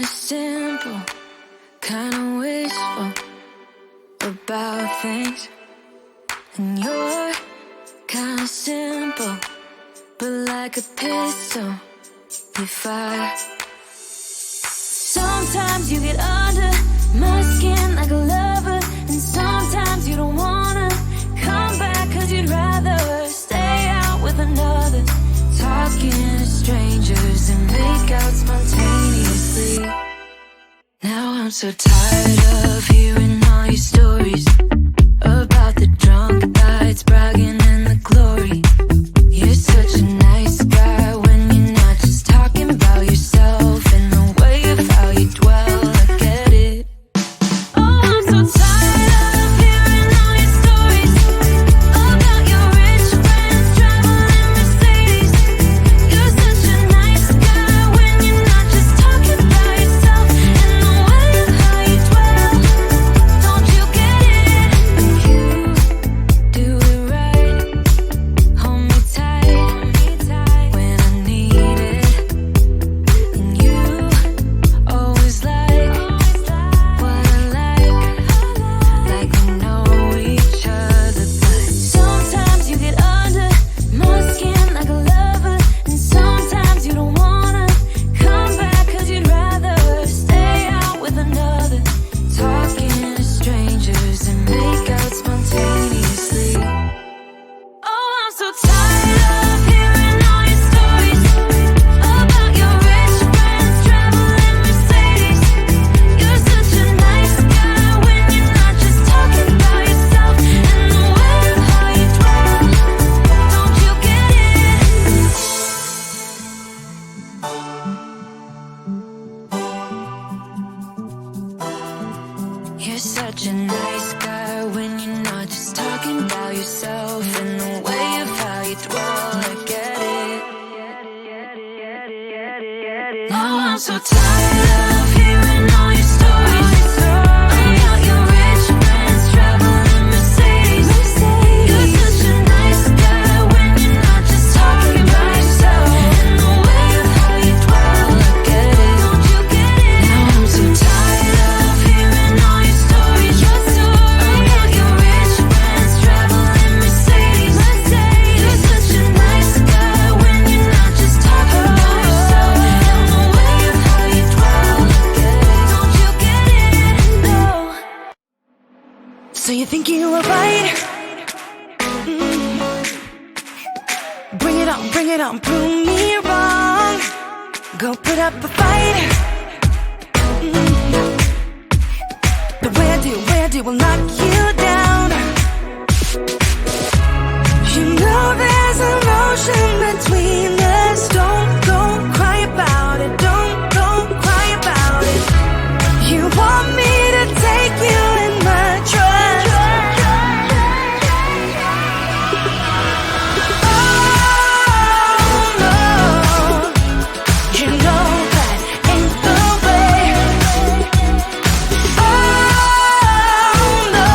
kinda simple, kinda wishful about things. And you're kinda simple, but like a pistol, you fire. Sometimes you get under my skin like a lover, and sometimes you don't wanna come back 'cause you'd rather stay out with another, talking to strangers and make out spontaneously. Now I'm so tired of hearing all your stories about the drunk nights, bragging in the glory. You're such a nice guy when you're not just talking about yourself and the way of how you dwell. I get it. Oh, I'm so tired of hearing all your stories about your rich friends traveling Mercedes. You're such a nice guy when you're not just talking about yourself and the way of how you dwell. Don't you get it? You do it right. Hold me tight when I need it. And you always like what I like we know each other. But sometimes you get under my skin like a lover, and sometimes you don't wanna come back 'cause you'd rather stay out with another, talking to strangers and make out spontaneously. Oh, I'm so tired of hearing all your stories about your rich friends traveling Mercedes. You're such a nice guy when you're not just talking about yourself and the way of how you dwell. Don't you get it? You're such a nice guy when you're not just talking about yourself and the way of how you dwell. I get it. Now I'm so tired of hearing all your stories about your rich friends traveling Mercedes. You're such a nice guy when you're not just talking about yourself and the way of how you dwell. I get it. Don't you get it? Now I'm so tired of hearing all your stories about your rich friends traveling Mercedes. You're such a nice guy when you're not just talking about yourself and the way of how you dwell. I get it. Don't you get it? No. So you think you were right? Bring it on, prove me wrong. Go put up a fight. The where do will knock you down. You know there's emotion between us. Don't go cry about it. Don't go cry about it. You want me to take you in my trust. Oh no, you know that ain't the way. Oh no,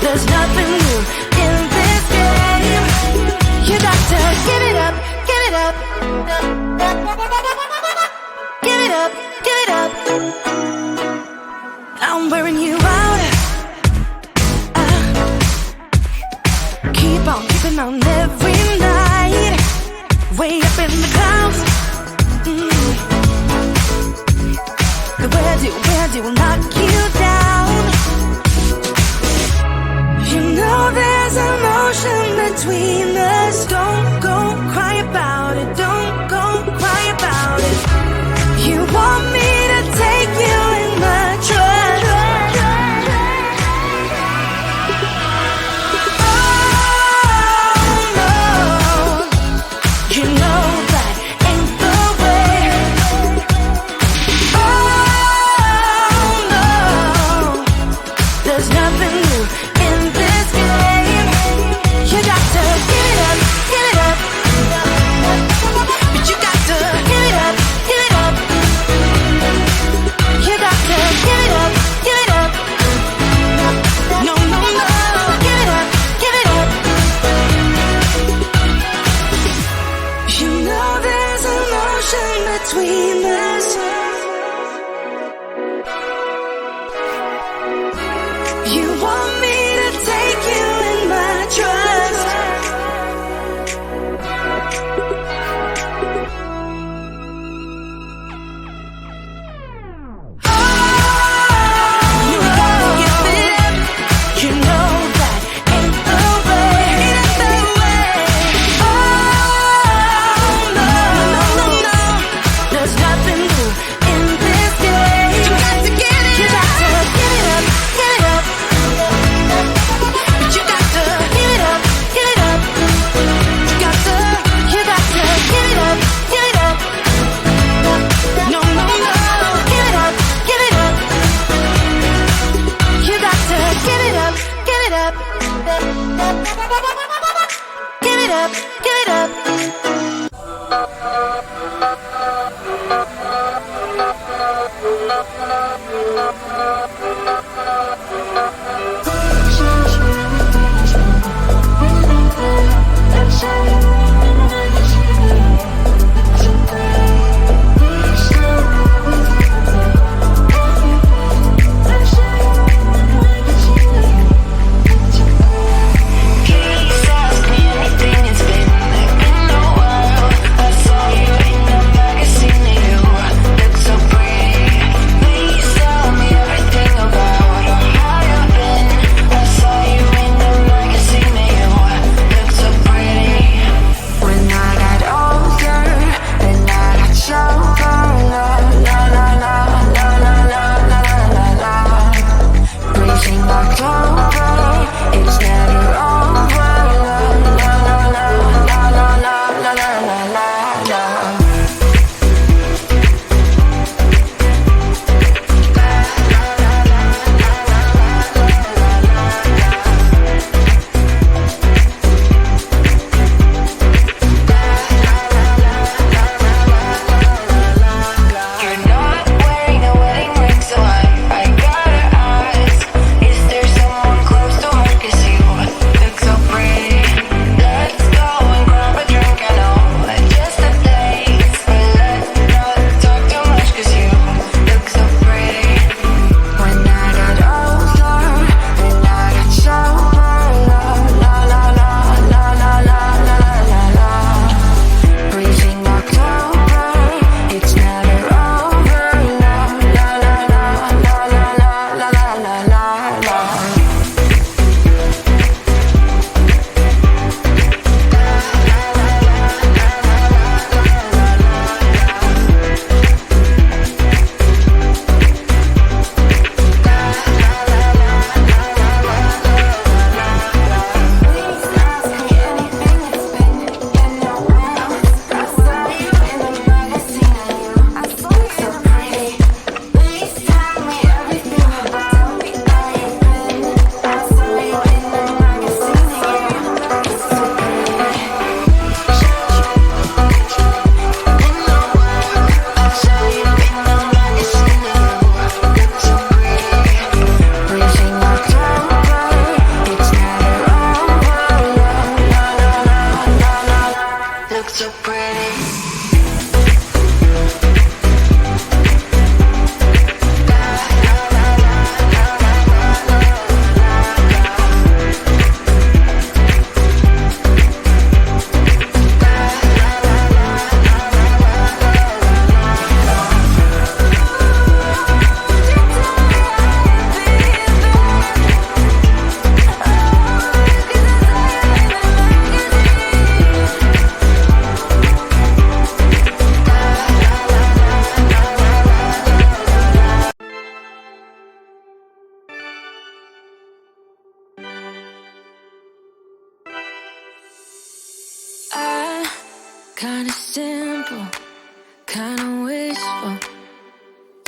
there's nothing new in this game. You got to give it up, give it up. Give it up, give it up. I'm wearing you out. Keep on keeping on every night. Way up in the clouds. The where do will knock you down. You know there's emotion between us. Don't go cry about it. Don't go cry about it. You want me to take you in my trust. Oh no, you know that ain't the way. Oh no, there's nothing new in this game. You got to give it up, give it up. But you got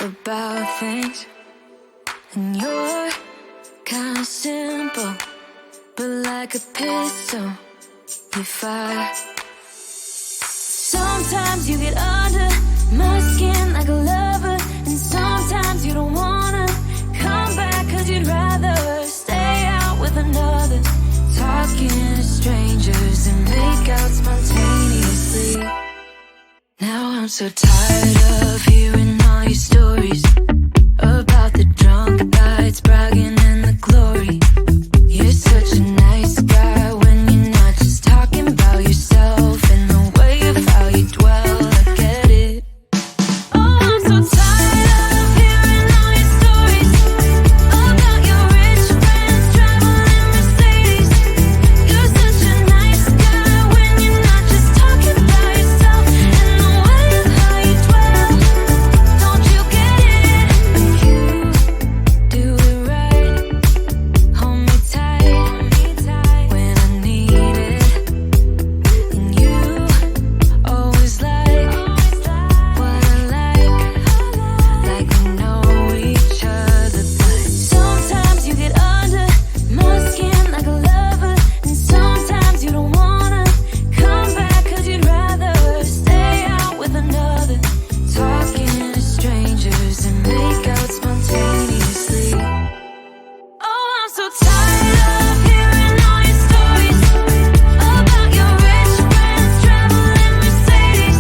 about things, and you're kinda simple, but like a pistol, you fire. Sometimes you get under my skin like a lover, and sometimes you don't wanna come back 'cause you'd rather stay out with another, talking to strangers and make out spontaneously. Now I'm so tired of hearing all your stories about the drunk nights, bragging in the glory. You're such a nice guy when you're not just talking about yourself and the way of how you dwell. I get it. Oh, I'm so tired of hearing all your stories about your rich friends traveling Mercedes. You're such a nice guy when you're not just talking about yourself and the way of how you dwell. Don't you get it? You do it right. Hold me tight when I need it. And you always like what I like we know each other. But sometimes you get under my skin like a lover, and sometimes you don't wanna come back 'cause you'd rather stay out with another, talking to strangers and make out spontaneously. Oh, I'm so tired of hearing all your stories about your rich friends traveling Mercedes.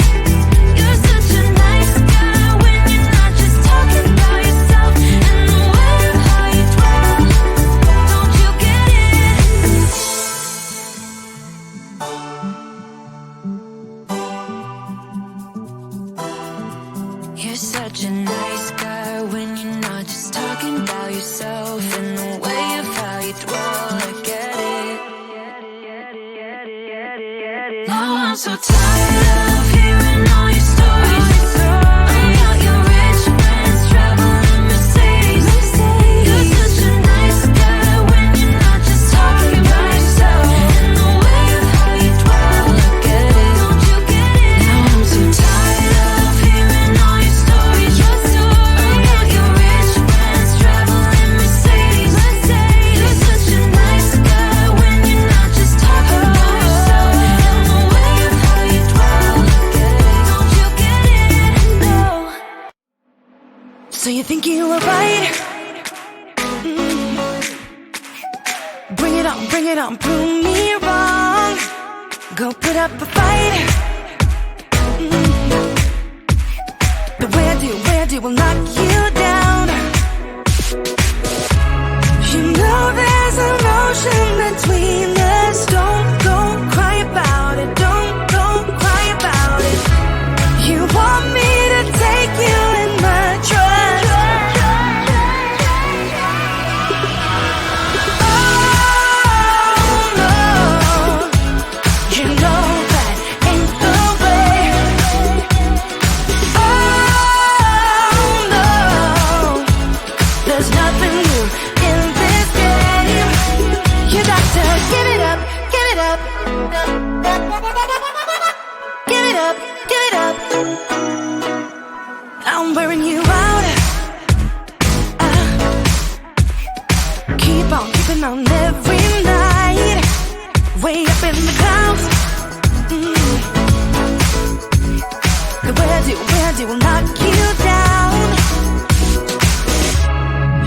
You're such a nice guy when you're not just talking about yourself and the way of how you dwell. Don't you get it? You're such a nice guy when you're not just talking about yourself and the way of how you dwell. I get it. Now I'm so tired of hearing all your stories about your rich friends traveling Mercedes. You're such a nice guy when you're not just talking about yourself and the way of how you dwell. I get it. Don't you get it? Now I'm so tired of hearing all your stories about your rich friends traveling Mercedes. You're such a nice guy when you're not just talking about yourself and the way of how you dwell. I get it. Don't you get it? No. So you think you were right? Bring it on, prove me wrong. Go put up a fight. But where do will knock you down? You know there's an ocean between us. Don't cry about it. Don't cry about it. You want me to take you in my trust. Oh no, you know that ain't the way. Oh no, there's nothing new in this game. You got to give it up, give it up. Give it up, give it up. I'm wearing you out. Keep on keeping on every night. Way up in the clouds. Where do will knock you down?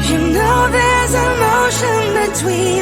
You know there's an ocean between